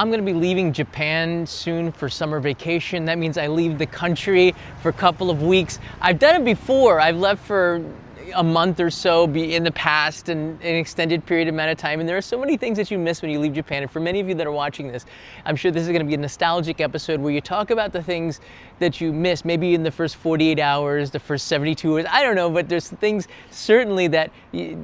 I'm gonna be leaving Japan soon for summer vacation. That means I leave the country for a couple of weeks. I've done it before. I've left for a month or so in the past and an extended period amount of time. And there are so many things that you miss when you leave Japan. And for many of you that are watching this, I'm sure this is gonna be a nostalgic episode where you talk about the things that you miss, maybe in the first 48 hours, the first 72 hours, I don't know, but there's things certainly that you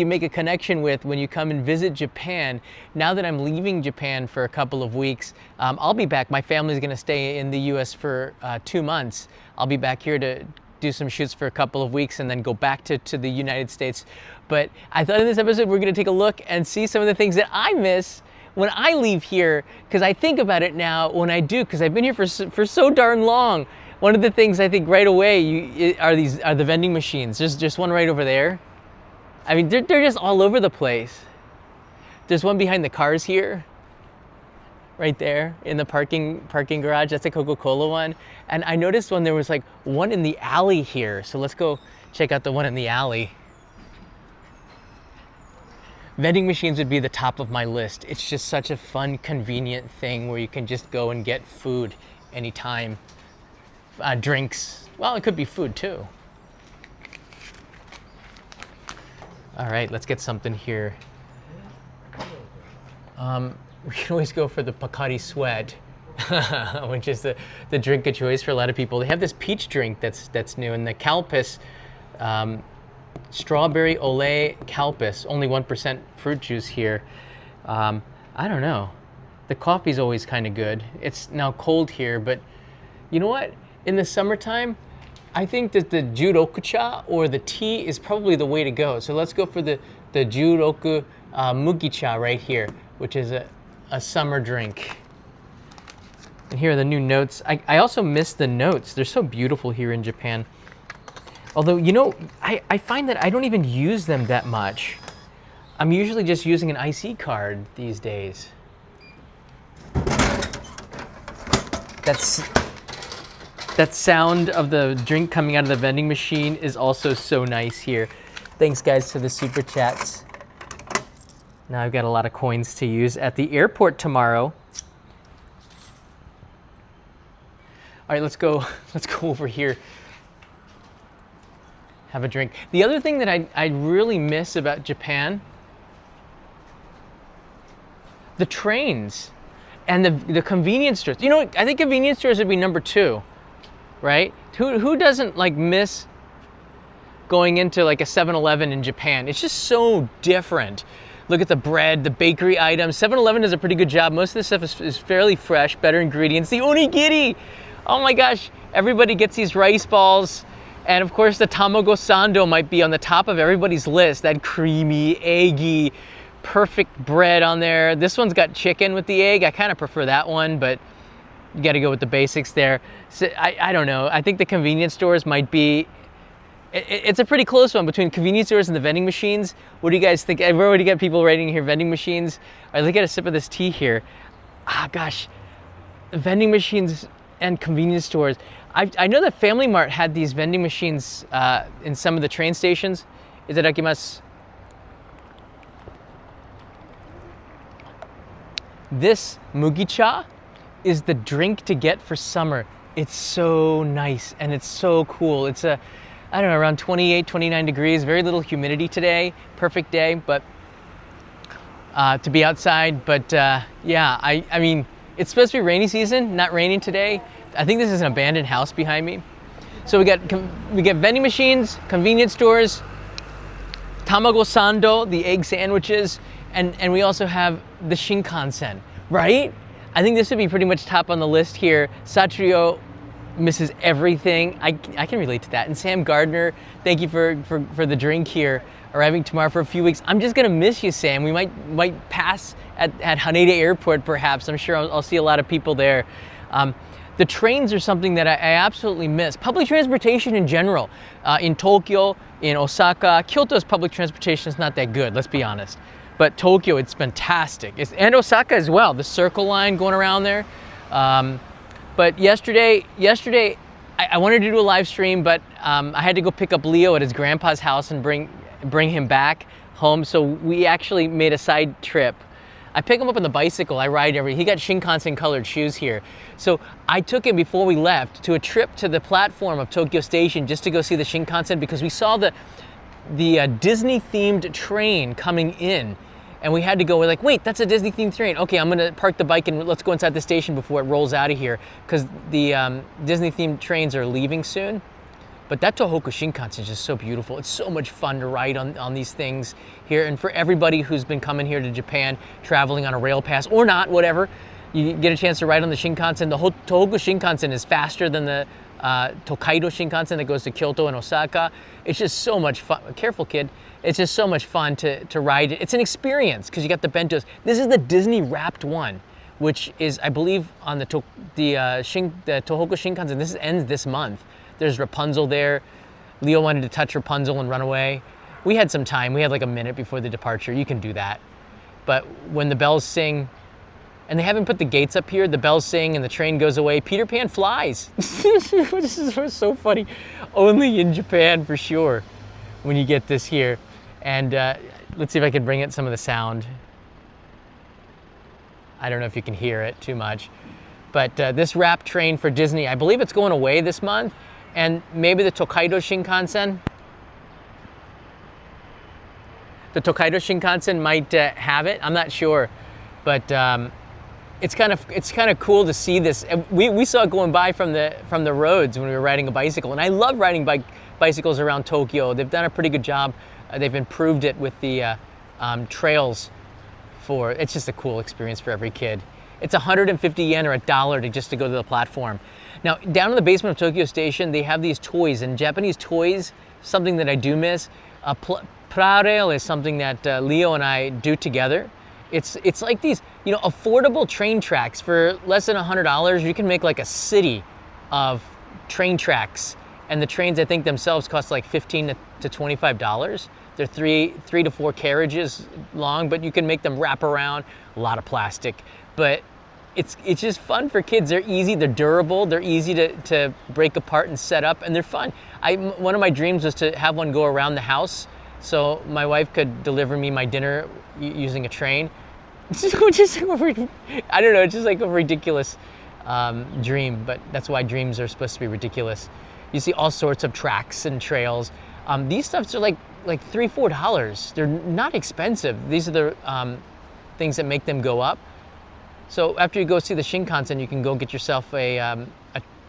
make a connection with when you come and visit Japan. Now that I'm leaving Japan for a couple of weeks, I'll be back. My family's gonna stay in the US for 2 months. I'll be back here to do some shoots for a couple of weeks and then go back to the United States. But I thought in this episode we're gonna take a look and see some of the things that I miss when I leave here, because I think about it now when I do, because I've been here for so darn long. One of the things I think right away are the vending machines. There's just one right over there. I mean, they're just all over the place. There's one behind the cars here, right there in the parking garage. That's a Coca-Cola one. And I noticed when there was like one in the alley here. So let's go check out the one in the alley. Vending machines would be the top of my list. It's just such a fun, convenient thing where you can just go and get food anytime. Drinks, well, it could be food too. All right, let's get something here. We can always go for the Pocari Sweat, which is the drink of choice for a lot of people. They have this peach drink that's new, and the Calpis, strawberry Olay Calpis, only 1% fruit juice here. I don't know. The coffee's always kind of good. It's now cold here, but you know what? In the summertime, I think that the Juroku-cha or the tea is probably the way to go. So let's go for the Juroku Mugi-cha right here, which is a summer drink. And here are the new notes. I also miss the notes. They're so beautiful here in Japan. Although, you know, I find that I don't even use them that much. I'm usually just using an IC card these days. That sound of the drink coming out of the vending machine is also so nice here. Thanks guys to the super chats. Now I've got a lot of coins to use at the airport tomorrow. All right, let's go over here. Have a drink. The other thing that I really miss about Japan, the trains and the convenience stores. You know, I think convenience stores would be number 2, right? Who doesn't like miss going into like a 7-Eleven in Japan? It's just so different. Look at the bread, the bakery items. 7-Eleven does a pretty good job. Most of this stuff is fairly fresh, better ingredients. The onigiri, oh my gosh, everybody gets these rice balls. And of course the tamago sando might be on the top of everybody's list. That creamy, eggy, perfect bread on there. This one's got chicken with the egg. I kind of prefer that one, but you got to go with the basics there. So I don't know. I think the convenience stores might be, it's a pretty close one between convenience stores and the vending machines. What do you guys think? I've already got people writing here, vending machines. All right, let's get a sip of this tea here. Ah, gosh, vending machines and convenience stores. I know that Family Mart had these vending machines in some of the train stations. Itadakimasu. This Mugi-cha is the drink to get for summer. It's so nice and it's so cool. It's I don't know, around 28, 29 degrees, very little humidity today. Perfect day, but to be outside. But yeah, I mean, it's supposed to be rainy season, not raining today. I think this is an abandoned house behind me. So we get vending machines, convenience stores, tamago sando, the egg sandwiches, and we also have the Shinkansen, right? I think this would be pretty much top on the list here. Satrio misses everything. I can relate to that. And Sam Gardner, thank you for the drink here, arriving tomorrow for a few weeks. I'm just gonna miss you, Sam. We might pass at Haneda Airport perhaps. I'm sure I'll see a lot of people there. The trains are something that I absolutely miss. Public transportation in general. In Tokyo, in Osaka, Kyoto's public transportation is not that good, let's be honest. But Tokyo, it's fantastic. And Osaka as well, the circle line going around there. But yesterday I wanted to do a live stream, but I had to go pick up Leo at his grandpa's house and bring him back home. So we actually made a side trip. I pick him up on the bicycle. I ride he got Shinkansen colored shoes here. So I took him before we left to a trip to the platform of Tokyo Station just to go see the Shinkansen, because we saw the Disney themed train coming in. And we had to go, we're like, wait, that's a Disney themed train. Okay, I'm gonna park the bike and let's go inside the station before it rolls out of here, because the Disney themed trains are leaving soon. But that Tohoku Shinkansen is just so beautiful. It's so much fun to ride on these things here. And for everybody who's been coming here to Japan, traveling on a rail pass or not, whatever, you get a chance to ride on the Shinkansen. The whole Tohoku Shinkansen is faster than the Tokaido Shinkansen that goes to Kyoto and Osaka. It's just so much fun. Careful, kid. It's just so much fun to ride. It's an experience because you got the bentos. This is the Disney wrapped one, which is, I believe, on the Tohoku Shinkansen. This ends this month. There's Rapunzel there. Leo wanted to touch Rapunzel and run away. We had some time. We had like a minute before the departure. You can do that. But when the bells sing, and they haven't put the gates up here, the bells sing and the train goes away, Peter Pan flies. This is so funny. Only in Japan for sure when you get this here. And let's see if I can bring it some of the sound. I don't know if you can hear it too much. But this wrap train for Disney, I believe it's going away this month. And maybe the Tokaido Shinkansen. The Tokaido Shinkansen might have it. I'm not sure, but it's kind of cool to see this. We saw it going by from the roads when we were riding a bicycle, and I love riding bicycles around Tokyo. They've done a pretty good job. They've improved it with the trails. It's just a cool experience for every kid. It's 150 yen or $1 just to go to the platform. Now, down in the basement of Tokyo Station, they have these toys, and Japanese toys, something that I do miss. Pra-rail is something that Leo and I do together. It's like these, affordable train tracks. For less than $100, you can make like a city of train tracks. And the trains, I think themselves cost like $15 to $25. They're three to four carriages long, but you can make them wrap around. A lot of plastic, but it's just fun for kids. They're easy, they're durable, they're easy to break apart and set up, and they're fun. One of my dreams was to have one go around the house so my wife could deliver me my dinner using a train. I don't know, it's just like a ridiculous dream, but that's why dreams are supposed to be ridiculous. You see all sorts of tracks and trails. These stuffs are like $3-4. They're not expensive. These are the things that make them go up. So after you go see the Shinkansen, you can go get yourself a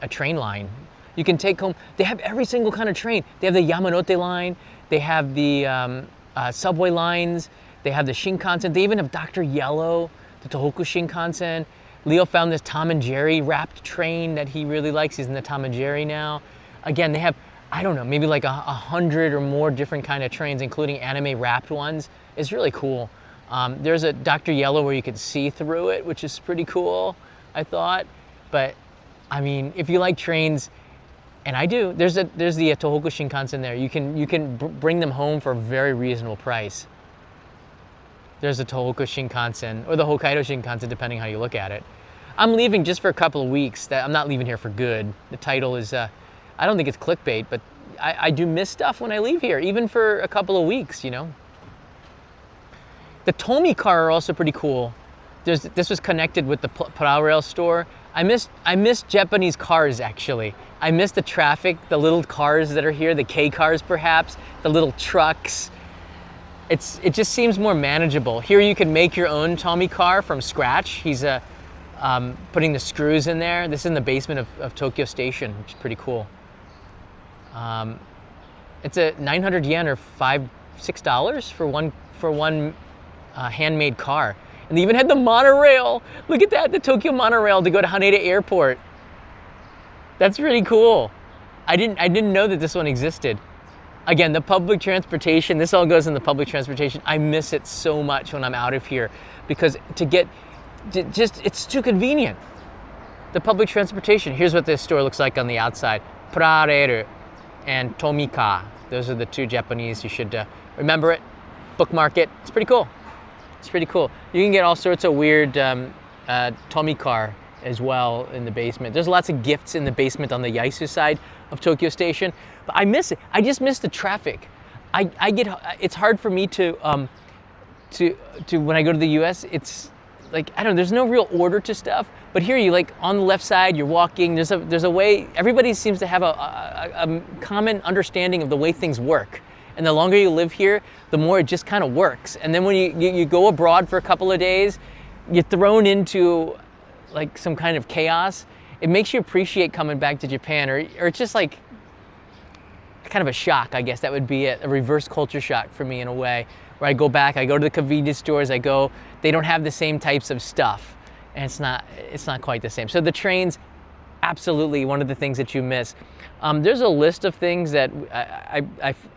train line. You can take home, they have every single kind of train. They have the Yamanote line, they have the subway lines, they have the Shinkansen, they even have Dr. Yellow, the Tohoku Shinkansen. Leo found this Tom and Jerry wrapped train that he really likes. He's in the Tom and Jerry now. Again, they have, I don't know, maybe like 100 or more different kind of trains, including anime wrapped ones. It's really cool. There's a Dr. Yellow where you can see through it, which is pretty cool, I thought. But I mean, if you like trains, and I do, there's the Tohoku Shinkansen there. You can bring them home for a very reasonable price. There's the Tohoku Shinkansen, or the Hokkaido Shinkansen, depending how you look at it. I'm leaving just for a couple of weeks. I'm not leaving here for good. The title is, I don't think it's clickbait, but I do miss stuff when I leave here, even for a couple of weeks, The Tomi car are also pretty cool. This was connected with the Pra-rail store. I miss Japanese cars, actually. I miss the traffic, the little cars that are here, the K cars perhaps, the little trucks. It just seems more manageable. Here you can make your own Tomi car from scratch. He's putting the screws in there. This is in the basement of Tokyo Station, which is pretty cool. It's a 900 yen or $5-6 for one handmade car. And they even had the monorail. Look at that, the Tokyo monorail to go to Haneda Airport. That's really cool. I didn't know that this one existed. Again, the public transportation, this all goes in the public transportation. I miss it so much when I'm out of here because it's too convenient. The public transportation, here's what this store looks like on the outside. Pra-rail and Tomika. Those are the two Japanese. You should remember it, bookmark it. It's pretty cool. It's pretty cool. You can get all sorts of weird Tomi car as well in the basement. There's lots of gifts in the basement on the Yaisu side of Tokyo Station, but I miss it. I just miss the traffic. It's hard for me to when I go to the US, like, I don't know, there's no real order to stuff, but here you like on the left side, you're walking, there's a way, everybody seems to have a common understanding of the way things work. And the longer you live here, the more it just kind of works. And then when you go abroad for a couple of days, you're thrown into like some kind of chaos. It makes you appreciate coming back to Japan, or it's just like kind of a shock, I guess. That would be a reverse culture shock for me in a way, where I go back, I go to the convenience stores, they don't have the same types of stuff, and it's not quite the same. So the trains, absolutely one of the things that you miss. There's a list of things that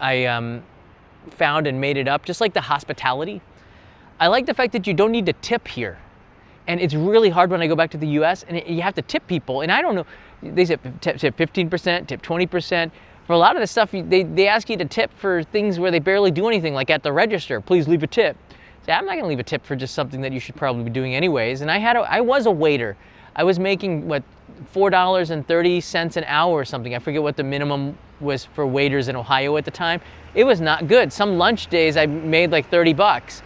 I found and made it up, just like the hospitality. I like the fact that you don't need to tip here. And it's really hard when I go back to the US and you have to tip people. And I don't know, they say tip 15%, tip 20%. For a lot of the stuff, they ask you to tip for things where they barely do anything, like at the register, please leave a tip. So I'm not gonna leave a tip for just something that you should probably be doing anyways. And I was a waiter. I was making, what, $4.30 an hour or something. I forget what the minimum was for waiters in Ohio at the time. It was not good. Some lunch days I made like 30 bucks.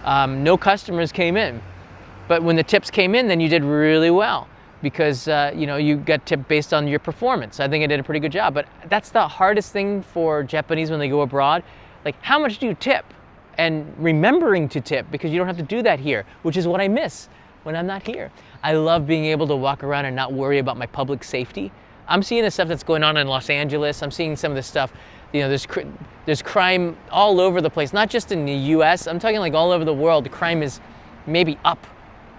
No customers came in. But when the tips came in, then you did really well because you got tipped based on your performance. I think I did a pretty good job. But that's the hardest thing for Japanese when they go abroad. Like, how much do you tip? And remembering to tip, because you don't have to do that here, which is what I miss when I'm not here. I love being able to walk around and not worry about my public safety. I'm seeing the stuff that's going on in Los Angeles. I'm seeing some of the stuff, there's crime all over the place, not just in the US. I'm talking like all over the world. The crime is maybe up,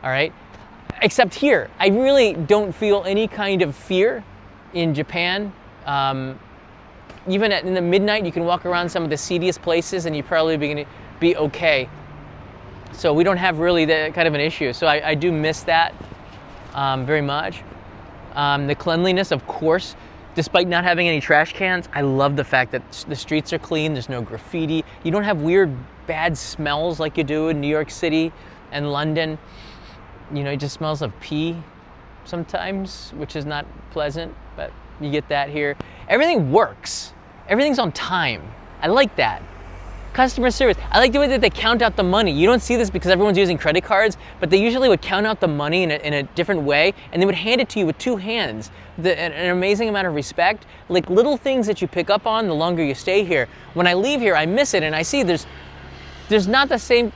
all right? Except here, I really don't feel any kind of fear in Japan. Even in the midnight, you can walk around some of the seediest places and you're probably going to be okay. So we don't have really that kind of an issue. So I do miss that very much. The cleanliness, of course, despite not having any trash cans, I love the fact that the streets are clean, there's no graffiti. You don't have weird, bad smells like you do in New York City and London. It just smells of pee sometimes, which is not pleasant, but you get that here. Everything works. Everything's on time. I like that. Customer service. I like the way that they count out the money. You don't see this because everyone's using credit cards, but they usually would count out the money in a different way, and they would hand it to you with two hands. An amazing amount of respect. Like little things that you pick up on the longer you stay here. When I leave here, I miss it, and I see there's not the same.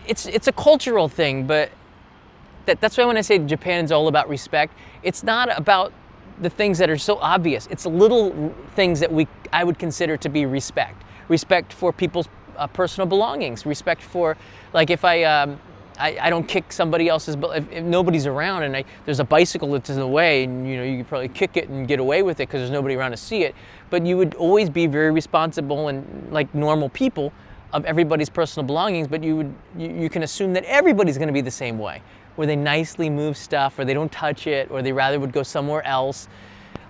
It's a cultural thing, but that's why when I say Japan is all about respect, it's not about the things that are so obvious. It's little things that I would consider to be respect. Respect for people's personal belongings. Respect for, like, if I don't kick somebody else's, if nobody's around and there's a bicycle that's in the way, and you could probably kick it and get away with it because there's nobody around to see it. But you would always be very responsible and like normal people of everybody's personal belongings. But you can assume that everybody's going to be the same way, where they nicely move stuff, or they don't touch it, or they rather would go somewhere else.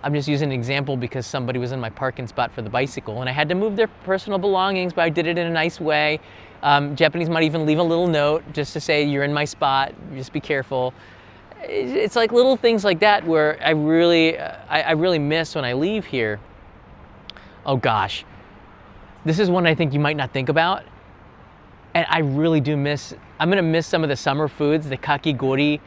I'm just using an example because somebody was in my parking spot for the bicycle and I had to move their personal belongings, but I did it in a nice way. Japanese might even leave a little note just to say, you're in my spot, just be careful. It's like little things like that where I really miss when I leave here. Oh gosh, this is one I think you might not think about. And I really do miss, I'm gonna miss some of the summer foods, the kakigori.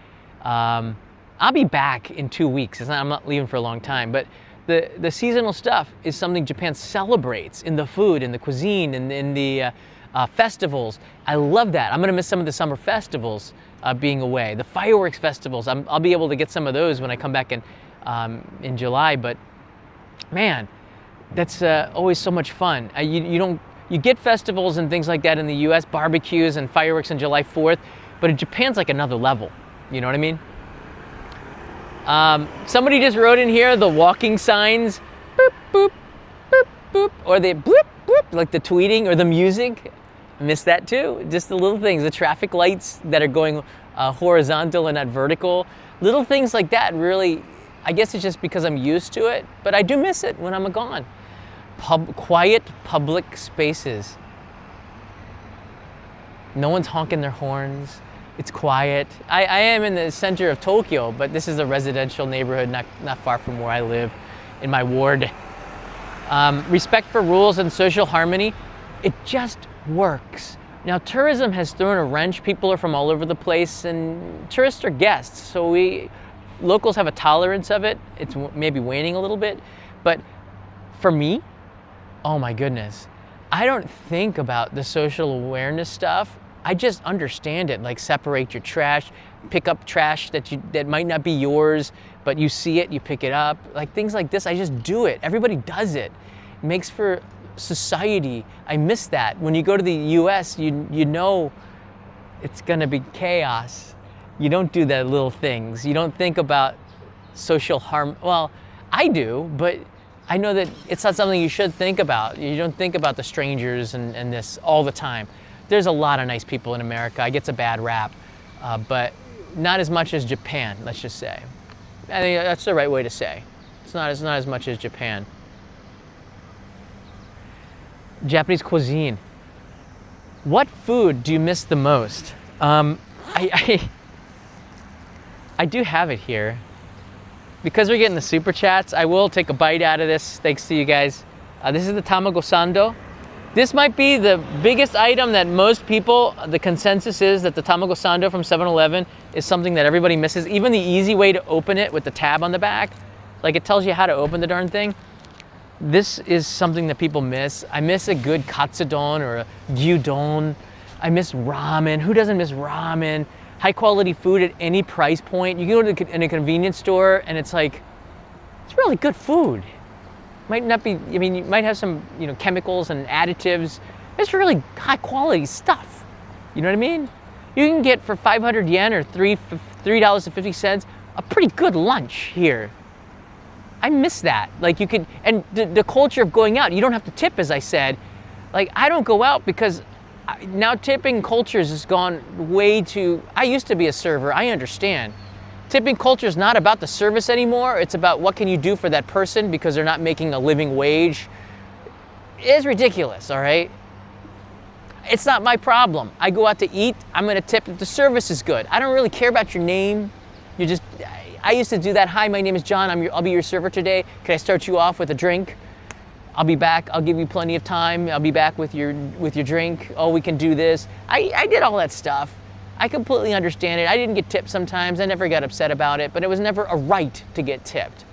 I'll be back in 2 weeks. I'm not leaving for a long time, but the seasonal stuff is something Japan celebrates in the food, in the cuisine, in the festivals. I love that. I'm gonna miss some of the summer festivals being away. The fireworks festivals, I'll be able to get some of those when I come back in July, but man, that's always so much fun. You get festivals and things like that in the US, barbecues and fireworks on July 4th, but in Japan's like another level. You know what I mean? Somebody just wrote in here the walking signs, boop, boop, boop, boop, or the boop, boop, like the tweeting or the music. I miss that too. Just the little things, the traffic lights that are going horizontal and not vertical. Little things like that really, I guess it's just because I'm used to it, but I do miss it when I'm gone. Quiet public spaces. No one's honking their horns. It's quiet. I am in the center of Tokyo, but this is a residential neighborhood not far from where I live in my ward. Respect for rules and social harmony, it just works. Now, tourism has thrown a wrench. People are from all over the place, and tourists are guests. So locals have a tolerance of it. It's maybe waning a little bit. But for me, oh my goodness, I don't think about the social awareness stuff. I just understand it, like separate your trash, pick up trash that might not be yours, but you see it, you pick it up. Like things like this, I just do it. Everybody does it. It makes for society. I miss that. When you go to the US, you know it's gonna be chaos. You don't do the little things. You don't think about social harm. Well, I do, but I know that it's not something you should think about. You don't think about the strangers and this all the time. There's a lot of nice people in America. It gets a bad rap, but not as much as Japan, let's just say. I think that's the right way to say. It's not as much as Japan. Japanese cuisine. What food do you miss the most? I do have it here. Because we're getting the super chats, I will take a bite out of this, thanks to you guys. This is the tamago sando. This might be the biggest item that most people, the consensus is that the tamago sando from 7-Eleven is something that everybody misses. Even the easy way to open it with the tab on the back, like it tells you how to open the darn thing. This is something that people miss. I miss a good katsudon or a gyudon. I miss ramen. Who doesn't miss ramen? High quality food at any price point. You can go to in a convenience store and it's like, it's really good food. Might not be, I mean, you might have some, chemicals and additives. It's really high quality stuff. You know what I mean? You can get for 500 yen or $3.50 a pretty good lunch here. I miss that. Like you could, and the culture of going out, you don't have to tip, as I said. Like I don't go out because now tipping cultures has gone way too, I used to be a server, I understand. Tipping culture is not about the service anymore. It's about what can you do for that person because they're not making a living wage. It's ridiculous, all right? It's not my problem. I go out to eat, I'm gonna tip if the service is good. I don't really care about your name. I used to do that. Hi, my name is John. I'll be your server today. Can I start you off with a drink? I'll be back. I'll give you plenty of time. I'll be back with your drink. Oh, we can do this. I did all that stuff. I completely understand it. I didn't get tipped sometimes. I never got upset about it, but it was never a right to get tipped.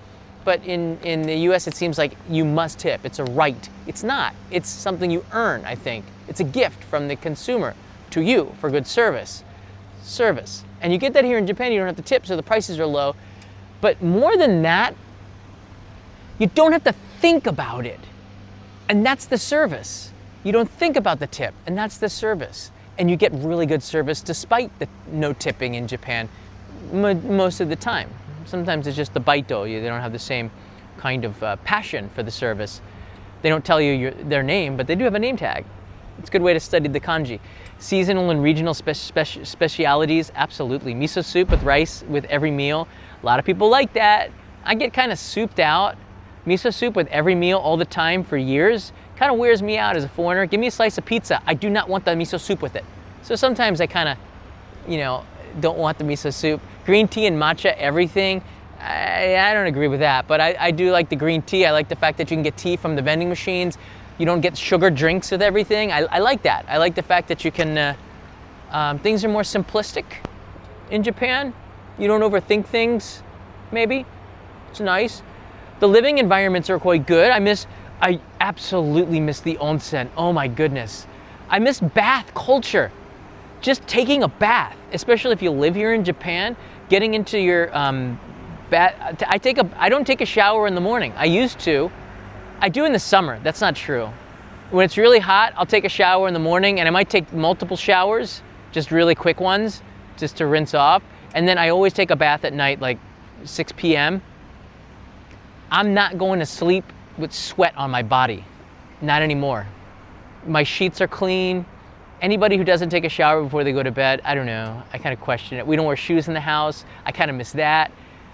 But in the US, it seems like you must tip. It's a right. It's not. It's something you earn, I think. It's a gift from the consumer to you for good service. And you get that here in Japan, you don't have to tip, so the prices are low. But more than that, you don't have to think about it. And that's the service. You don't think about the tip, and that's the service. And you get really good service despite the no tipping in Japan most of the time. Sometimes it's just the baito. They don't have the same kind of passion for the service. They don't tell you their name, but they do have a name tag. It's a good way to study the kanji. Seasonal and regional specialities, absolutely. Miso soup with rice with every meal. A lot of people like that. I get kind of souped out. Miso soup with every meal all the time for years kind of wears me out as a foreigner. Give me a slice of pizza. I do not want the miso soup with it. So sometimes I kind of, don't want the miso soup. Green tea and matcha, everything. I don't agree with that, but I do like the green tea. I like the fact that you can get tea from the vending machines. You don't get sugar drinks with everything. I like that. I like the fact that you can, things are more simplistic in Japan. You don't overthink things, maybe. It's nice. The living environments are quite good. I absolutely miss the onsen. Oh my goodness. I miss bath culture. Just taking a bath, especially if you live here in Japan, getting into your bath. I don't take a shower in the morning. I used to. I do in the summer. That's not true. When it's really hot, I'll take a shower in the morning, and I might take multiple showers, just really quick ones, just to rinse off. And then I always take a bath at night, like 6 p.m. I'm not going to sleep with sweat on my body. Not anymore. My sheets are clean. Anybody who doesn't take a shower before they go to bed, I don't know. I kind of question it. We don't wear shoes in the house. I kind of miss that.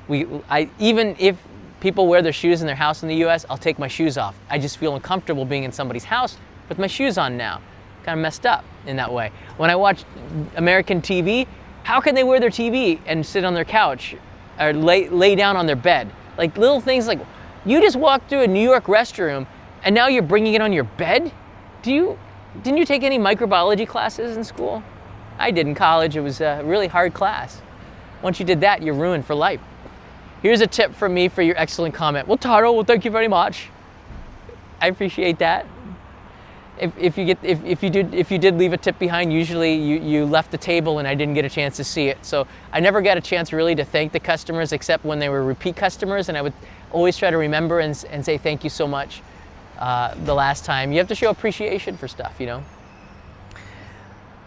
Even if people wear their shoes in their house in the US, I'll take my shoes off. I just feel uncomfortable being in somebody's house with my shoes on now. Kind of messed up in that way. When I watch American TV, how can they wear their TV and sit on their couch or lay down on their bed? Like little things like, you just walked through a New York restroom and now you're bringing it on your bed? Didn't you take any microbiology classes in school? I did in college. It was a really hard class. Once you did that, you're ruined for life. Here's a tip from me for your excellent comment. Well, Taro, well, thank you very much. I appreciate that. If you did leave a tip behind, usually you left the table and I didn't get a chance to see it. So I never got a chance really to thank the customers except when they were repeat customers, and I would always try to remember and say thank you so much the last time. You have to show appreciation for stuff, you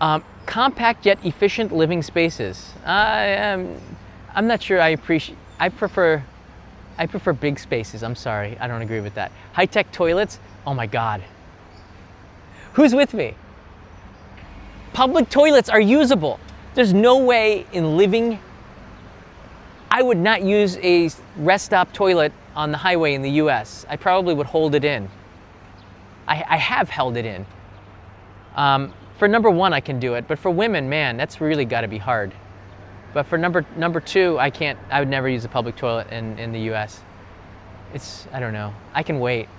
know. Compact yet efficient living spaces. I'm not sure I prefer big spaces. I'm sorry, I don't agree with that. High-tech toilets, oh my God. Who's with me? Public toilets are usable. There's no way in living, I would not use a rest stop toilet on the highway in the US. I probably would hold it in. I have held it in. For number one, I can do it, but for women, man, that's really gotta be hard. But for number two, I would never use a public toilet in the US. I don't know, I can wait.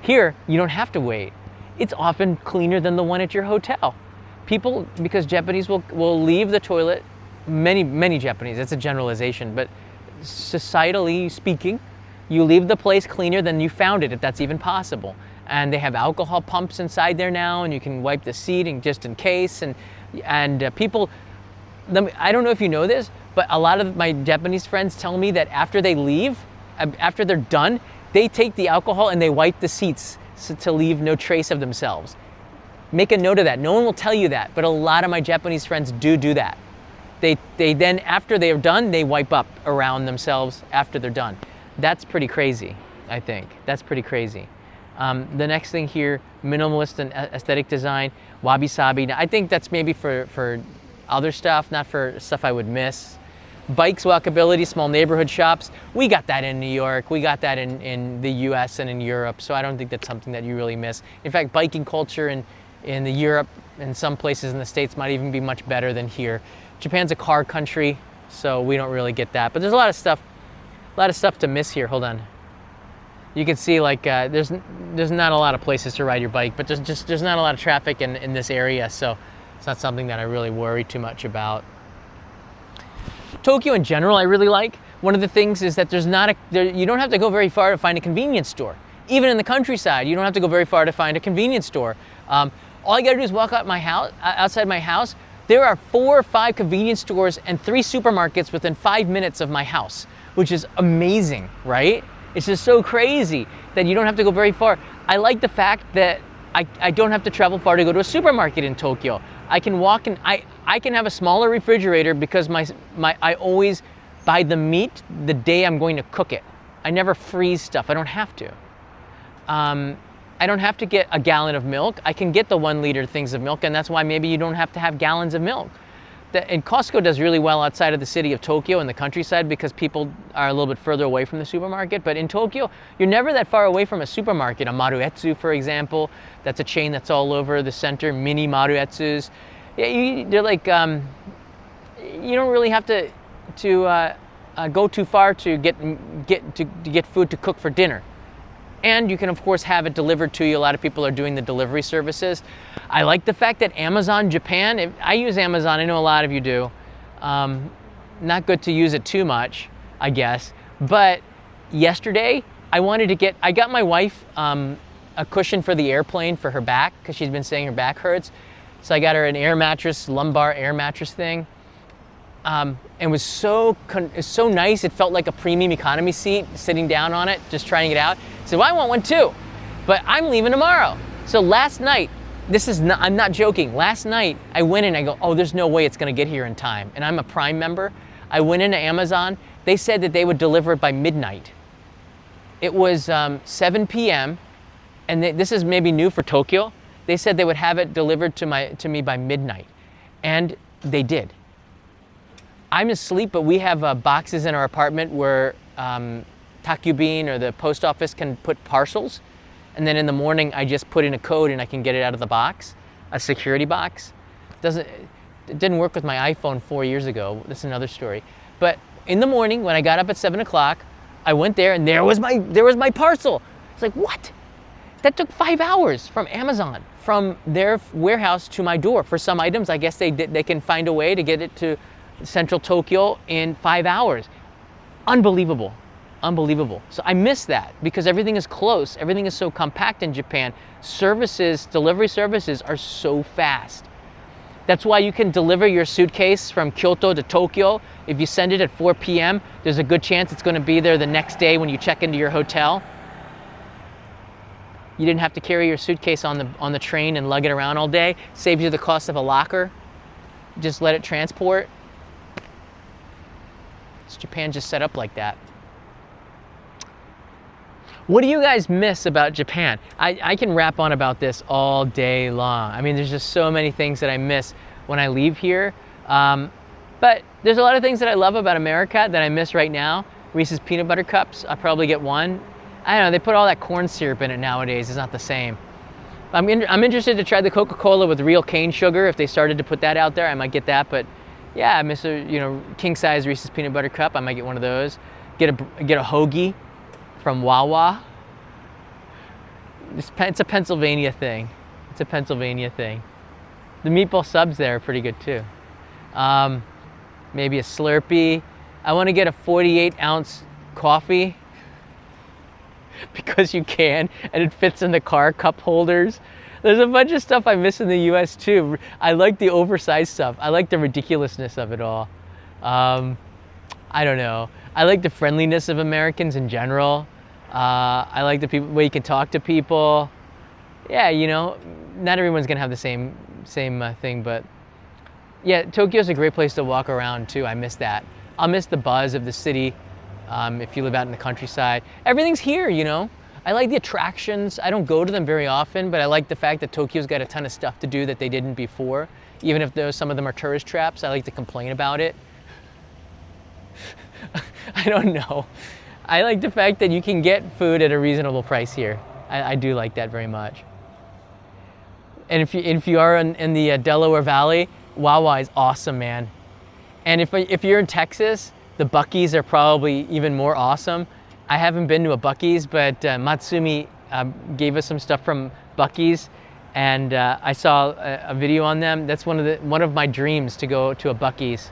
Here, you don't have to wait. It's often cleaner than the one at your hotel. People, because Japanese will leave the toilet, many Japanese, it's a generalization, but societally speaking, you leave the place cleaner than you found it, if that's even possible. And they have alcohol pumps inside there now, and you can wipe the seat just in case. And people, I don't know if you know this, but a lot of my Japanese friends tell me that after they leave, after they're done, they take the alcohol and they wipe the seats to leave no trace of themselves. Make a note of that. No one will tell you that, but a lot of my Japanese friends do that. They then, after they're done, they wipe up around themselves after they're done. That's pretty crazy, I think. That's pretty crazy. The next thing here, minimalist and aesthetic design, wabi-sabi. Now, I think that's maybe for other stuff, not for stuff I would miss. Bikes, walkability, small neighborhood shops. We got that in New York. We got that in the US and in Europe. So I don't think that's something that you really miss. In fact, biking culture in the Europe and some places in the States might even be much better than here. Japan's a car country, so we don't really get that. But there's a lot of stuff to miss here. Hold on. You can see like there's not a lot of places to ride your bike, but there's not a lot of traffic in this area, so it's not something that I really worry too much about. Tokyo in general, I really like. One of the things is that you don't have to go very far to find a convenience store. Even in the countryside, you don't have to go very far to find a convenience store. All you gotta do is walk out outside my house. There are 4 or 5 convenience stores and 3 supermarkets within 5 minutes of my house, which is amazing, right? It's just so crazy that you don't have to go very far. I like the fact that I don't have to travel far to go to a supermarket in Tokyo. I can walk and I can have a smaller refrigerator because I always buy the meat the day I'm going to cook it. I never freeze stuff. I don't have to. I don't have to get a gallon of milk. I can get the 1 liter things of milk, and that's why maybe you don't have to have gallons of milk. And Costco does really well outside of the city of Tokyo in the countryside because people are a little bit further away from the supermarket. But in Tokyo, you're never that far away from a supermarket. A Maruetsu, for example, that's a chain that's all over the center, mini Maruetsus. Yeah, they're like, you don't really have to go too far to get food to cook for dinner. And you can, of course, have it delivered to you. A lot of people are doing the delivery services. I like the fact that Amazon Japan, I use Amazon, I know a lot of you do. Not good to use it too much, I guess. But yesterday, I got my wife a cushion for the airplane for her back, because she's been saying her back hurts. So I got her an air mattress, lumbar air mattress thing. It was so nice. It felt like a premium economy seat, sitting down on it, just trying it out. I said, well, I want one too, but I'm leaving tomorrow. So last night, I'm not joking. Last night, I went in, I go, oh, there's no way it's gonna get here in time. And I'm a Prime member. I went into Amazon. They said that they would deliver it by midnight. It was 7 p.m. and this is maybe new for Tokyo. They said they would have it delivered to me by midnight. And they did. I'm asleep, but we have boxes in our apartment where Takubin or the post office can put parcels. And then in the morning, I just put in a code and I can get it out of the box, a security box. It didn't work with my iPhone 4 years ago. That's another story. But in the morning, when I got up at 7 o'clock, I went there and there was my parcel. It's like, what? That took 5 hours from Amazon, from their warehouse to my door. For some items, I guess they can find a way to get it to central Tokyo in 5 hours. Unbelievable, unbelievable. So I miss that because everything is close. Everything is so compact in Japan. Services, delivery services are so fast. That's why you can deliver your suitcase from Kyoto to Tokyo. If you send it at 4 p.m., there's a good chance it's going to be there the next day when you check into your hotel. You didn't have to carry your suitcase on the train and lug it around all day. Saves you the cost of a locker. Just let it transport. Japan just set up like that. What do you guys miss about Japan? I can rap on about this all day long. I mean, there's just so many things that I miss when I leave here. But there's a lot of things that I love about America that I miss right now. Reese's peanut butter cups, I'll probably get one. I don't know, they put all that corn syrup in it nowadays. It's not the same. I'm interested to try the Coca-Cola with real cane sugar. If they started to put that out there, I might get that. But yeah, I miss a king size Reese's peanut butter cup. I might get one of those. Get a hoagie from Wawa. It's a Pennsylvania thing. It's a Pennsylvania thing. The meatball subs there are pretty good too. Maybe a Slurpee. I want to get a 48-ounce coffee because you can, and it fits in the car, cup holders. There's a bunch of stuff I miss in the US too. I like the oversized stuff. I like the ridiculousness of it all. I don't know. I like the friendliness of Americans in general. I like the way you can talk to people. Yeah, not everyone's gonna have the same thing, but yeah, Tokyo's a great place to walk around too. I miss that. I'll miss the buzz of the city. If you live out in the countryside, everything's here, I like the attractions. I don't go to them very often, but I like the fact that Tokyo's got a ton of stuff to do that they didn't before. Even if some of them are tourist traps, I like to complain about it. I don't know. I like the fact that you can get food at a reasonable price here. I do like that very much. And if you are in the Delaware Valley, Wawa is awesome, man. And if you're in Texas, the Buc-ee's are probably even more awesome. I haven't been to a Buc-ee's, but Matsumi gave us some stuff from Buc-ee's, and I saw a video on them. That's one of my dreams, to go to a Buc-ee's.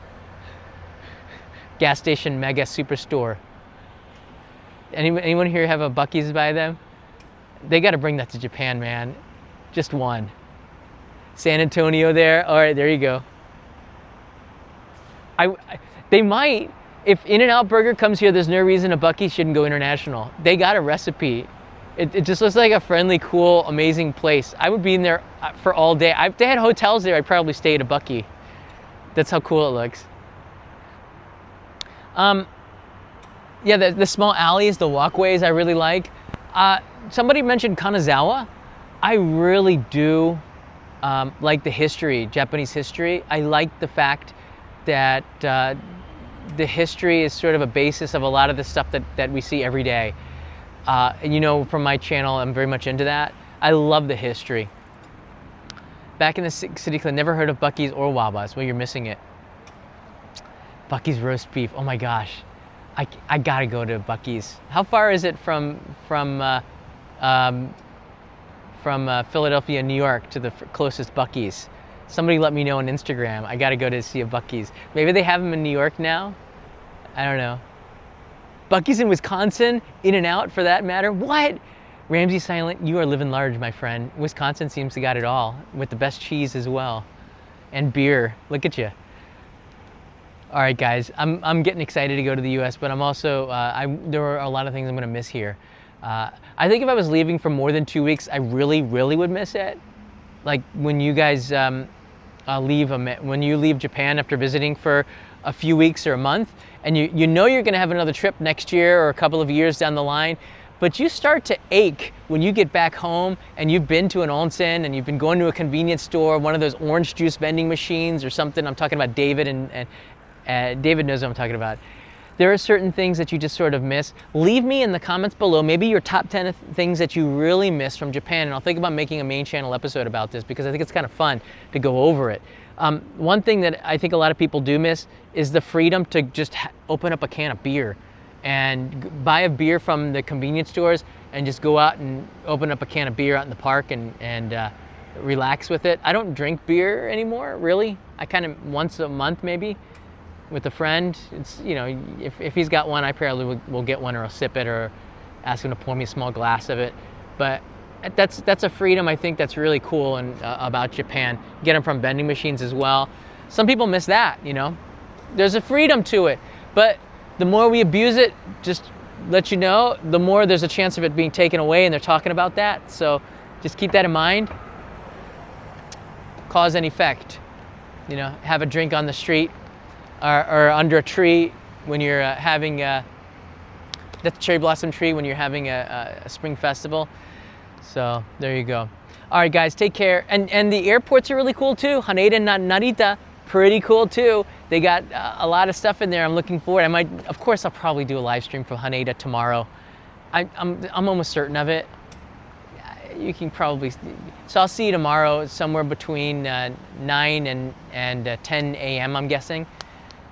Gas station mega superstore. Anyone here have a Buc-ee's by them? They got to bring that to Japan, man. Just one. San Antonio there. All right, there you go. They might. If InNOut Burger comes here, there's no reason a Buc-ee's shouldn't go international. They got a recipe. It just looks like a friendly, cool, amazing place. I would be in there for all day. If they had hotels there, I'd probably stay at a Buc-ee. That's how cool it looks. Yeah, the small alleys, the walkways, I really like. Somebody mentioned Kanazawa. I really do like the history, Japanese history. I like the fact that the history is sort of a basis of a lot of the stuff that we see every day. And from my channel, I'm very much into that. I love the history. Back in the city, I never heard of Buc-ee's or Wawa's. Well, you're missing it. Buc-ee's roast beef. Oh my gosh, I gotta go to Buc-ee's. How far is it from Philadelphia, New York to the closest Buc-ee's? Somebody let me know on Instagram. I gotta go to see a Buc-ee's. Maybe they have them in New York now. I don't know. Buc-ee's in Wisconsin, InNOut for that matter. What? Ramsey Silent, you are living large, my friend. Wisconsin seems to got it all, with the best cheese as well, and beer. Look at you. All right, guys. I'm getting excited to go to the U.S., but I'm also there are a lot of things I'm gonna miss here. I think if I was leaving for more than 2 weeks, I really, really would miss it. Like when you guys when you leave Japan after visiting for a few weeks or a month, and you know you're gonna have another trip next year or a couple of years down the line, but you start to ache when you get back home and you've been to an onsen and you've been going to a convenience store, one of those orange juice vending machines or something. I'm talking about David, and David knows what I'm talking about. There are certain things that you just sort of miss. Leave me in the comments below maybe your top 10 things that you really miss from Japan, and I'll think about making a main channel episode about this because I think it's kind of fun to go over it. One thing that I think a lot of people do miss is the freedom to just open up a can of beer and buy a beer from the convenience stores and just go out and open up a can of beer out in the park and relax with it. I don't drink beer anymore, really. I kind of once a month maybe with a friend. It's, you know, if he's got one, I probably will get one, or I'll sip it, or ask him to pour me a small glass of it. But that's a freedom I think that's really cool and about Japan. Get them from vending machines as well. Some people miss that, you know. There's a freedom to it, but the more we abuse it, just let you know, the more there's a chance of it being taken away, and they're talking about that. So just keep that in mind. Cause and effect. You know, have a drink on the street or under a tree when you're having that's cherry blossom tree when you're having a spring festival. So there you go. All right, guys, take care. And the airports are really cool too. Haneda and Narita, pretty cool too. They got a lot of stuff in there. I'm looking forward. Of course, I'll probably do a live stream from Haneda tomorrow. I'm almost certain of it. You can probably, so I'll see you tomorrow somewhere between 9 and 10 a.m. I'm guessing.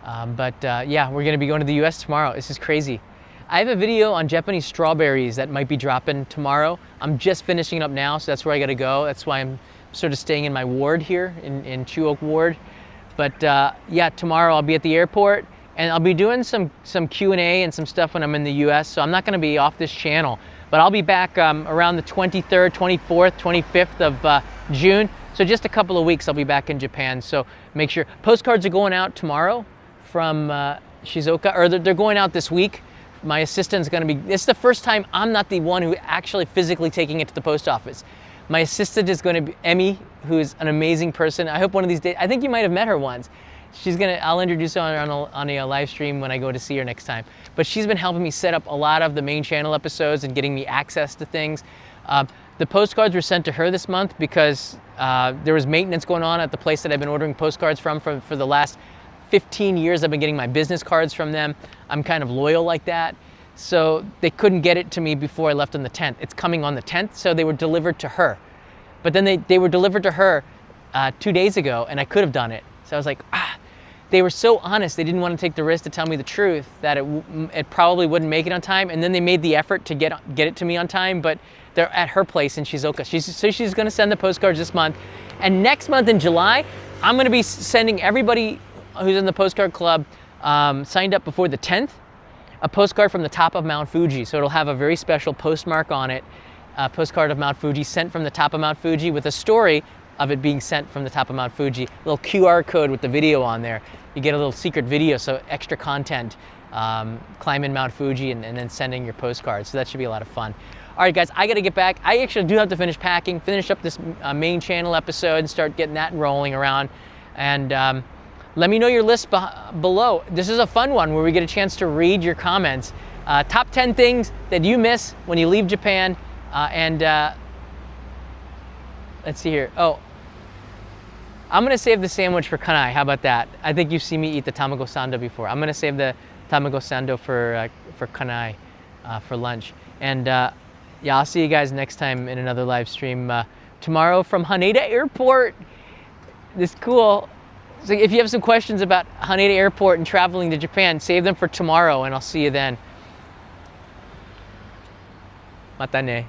Yeah, we're gonna be going to the US tomorrow. This is crazy. I have a video on Japanese strawberries that might be dropping tomorrow. I'm just finishing it up now, so that's where I gotta go. That's why I'm sort of staying in my ward here in Chuoke Ward. But yeah, tomorrow I'll be at the airport, and I'll be doing some Q&A and some stuff when I'm in the US, so I'm not gonna be off this channel. But I'll be back around the 23rd, 24th, 25th of June. So just a couple of weeks I'll be back in Japan. So make sure, postcards are going out tomorrow from Shizuoka, or they're going out this week. My assistant's gonna be, it's the first time I'm not the one who actually physically taking it to the post office. My assistant is gonna be Emmy, who's an amazing person. I hope one of these days, I think you might have met her once. I'll introduce her on a live stream when I go to see her next time. But she's been helping me set up a lot of the main channel episodes and getting me access to things. The postcards were sent to her this month because there was maintenance going on at the place that I've been ordering postcards from for the last 15 years. I've been getting my business cards from them. I'm kind of loyal like that. So they couldn't get it to me before I left on the 10th. It's coming on the 10th, so they were delivered to her. But then they were delivered to her 2 days ago, and I could have done it. So I was like, they were so honest. They didn't want to take the risk to tell me the truth that it probably wouldn't make it on time. And then they made the effort to get it to me on time, but they're at her place in Shizuoka. So she's going to send the postcards this month. And next month in July, I'm going to be sending everybody who's in the postcard club signed up before the 10th, a postcard from the top of Mount Fuji. So it'll have a very special postmark on it, a postcard of Mount Fuji sent from the top of Mount Fuji with a story of it being sent from the top of Mount Fuji. A little QR code with the video on there. You get a little secret video, so extra content, climbing Mount Fuji and then sending your postcards. So that should be a lot of fun. All right, guys, I gotta get back. I actually do have to finish packing, finish up this main channel episode and start getting that rolling around. And let me know your list below. This is a fun one where we get a chance to read your comments. Top 10 things that you miss when you leave Japan. Let's see here. Oh, I'm gonna save the sandwich for Kanai. How about that? I think you've seen me eat the tamago sando before. I'm gonna save the tamago sando for Kanai for lunch. And yeah, I'll see you guys next time in another live stream tomorrow from Haneda Airport. This is cool. So if you have some questions about Haneda Airport and traveling to Japan, save them for tomorrow, and I'll see you then. Mata ne.